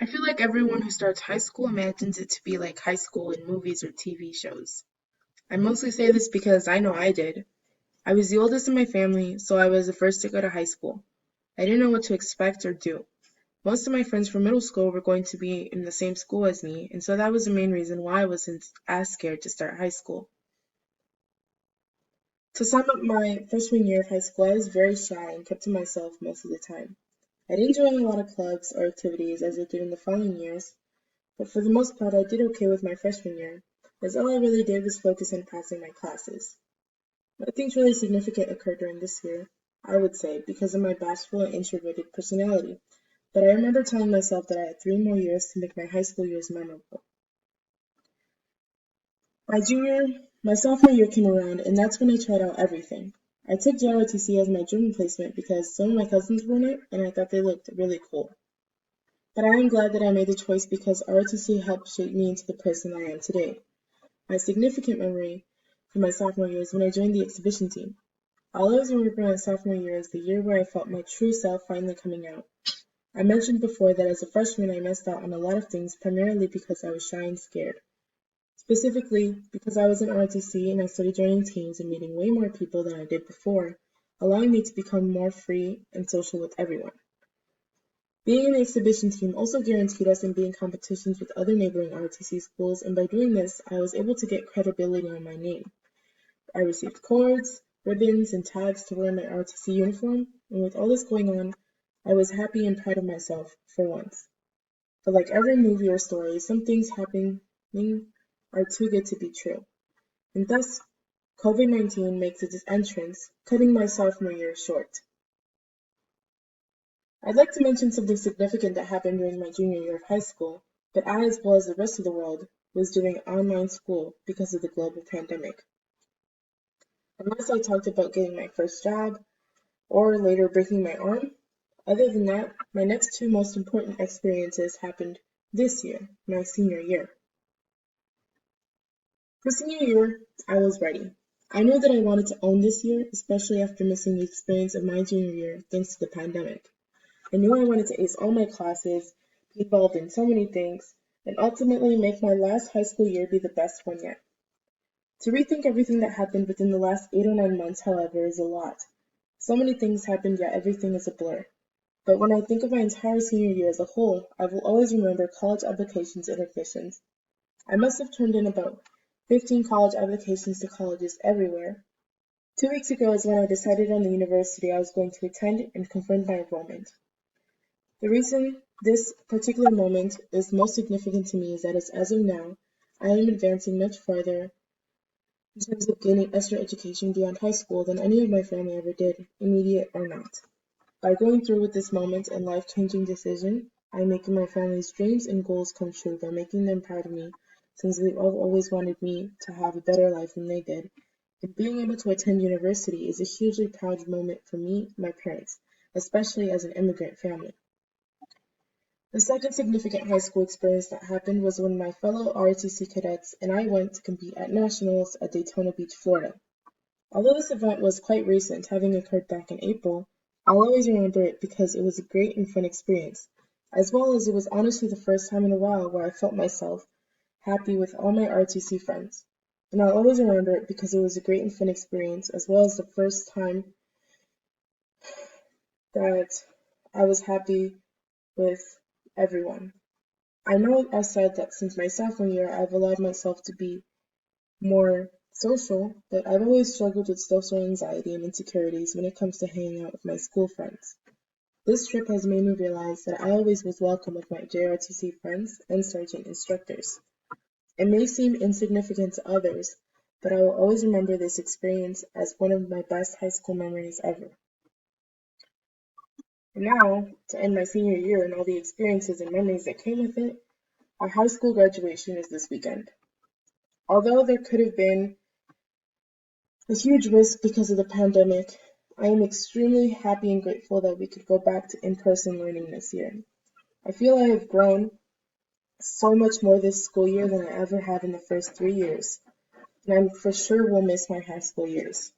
I feel like everyone who starts high school imagines it to be like high school in movies or TV shows. I mostly say this because I know I did. I was the oldest in my family, so I was the first to go to high school. I didn't know what to expect or do. Most of my friends from middle school were going to be in the same school as me, and so that was the main reason why I wasn't as scared to start high school. To sum up my freshman year of high school, I was very shy and kept to myself most of the time. I didn't join a lot of clubs or activities as I did in the following years, but for the most part I did okay with my freshman year, as all I really did was focus on passing my classes. Nothing really significant occurred during this year, I would say, because of my bashful and introverted personality, but I remember telling myself that I had 3 more years to make my high school years memorable. My sophomore year came around, and that's when I tried out everything. I took JROTC as my German placement because some of my cousins were in it, and I thought they looked really cool. But I am glad that I made the choice because ROTC helped shape me into the person I am today. My significant memory from my sophomore year is when I joined the exhibition team. I'll always remember my sophomore year as the year where I felt my true self finally coming out. I mentioned before that as a freshman I missed out on a lot of things primarily because I was shy and scared. Specifically, because I was in ROTC and I started joining teams and meeting way more people than I did before, allowing me to become more free and social with everyone. Being in the exhibition team also guaranteed us in being competitions with other neighboring ROTC schools, and by doing this, I was able to get credibility on my name. I received cords, ribbons, and tags to wear in my ROTC uniform, and with all this going on, I was happy and proud of myself for once. But like every movie or story, some things happening are too good to be true, and thus COVID-19 makes its entrance, cutting my sophomore year short. I'd like to mention something significant that happened during my junior year of high school, but I, as well as the rest of the world, was doing online school because of the global pandemic. Unless I talked about getting my first job, or later breaking my arm, other than that, my next two most important experiences happened this year, my senior year. For senior year, I was ready. I knew that I wanted to own this year, especially after missing the experience of my junior year thanks to the pandemic. I knew I wanted to ace all my classes, be involved in so many things, and ultimately make my last high school year be the best one yet. To rethink everything that happened within the last 8 or 9 months, however, is a lot. So many things happened, yet everything is a blur. But when I think of my entire senior year as a whole, I will always remember college applications and admissions. I must have turned in about 15 college applications to colleges everywhere. 2 weeks ago is when I decided on the university I was going to attend and confirmed my enrollment. The reason this particular moment is most significant to me is that as of now, I am advancing much farther in terms of gaining extra education beyond high school than any of my family ever did, immediate or not. By going through with this moment and life-changing decision, I am making my family's dreams and goals come true by making them proud of me, since they've all always wanted me to have a better life than they did. And being able to attend university is a hugely proud moment for me and my parents, especially as an immigrant family. The second significant high school experience that happened was when my fellow ROTC cadets and I went to compete at nationals at Daytona Beach, Florida. Although this event was quite recent, having occurred back in April, I'll always remember it because it was a great and fun experience, as well as it was honestly the first time in a while where I felt myself happy with all my ROTC friends. And I'll always remember it because it was a great and fun experience, as well as the first time that I was happy with everyone. I know I said that since my sophomore year, I've allowed myself to be more social, but I've always struggled with social anxiety and insecurities when it comes to hanging out with my school friends. This trip has made me realize that I always was welcome with my JROTC friends and sergeant instructors. It may seem insignificant to others, but I will always remember this experience as one of my best high school memories ever. And now, to end my senior year and all the experiences and memories that came with it, our high school graduation is this weekend. Although there could have been a huge risk because of the pandemic, I am extremely happy and grateful that we could go back to in-person learning this year. I feel I have grown so much more this school year than I ever have in the first 3 years, and I for sure will miss my high school years.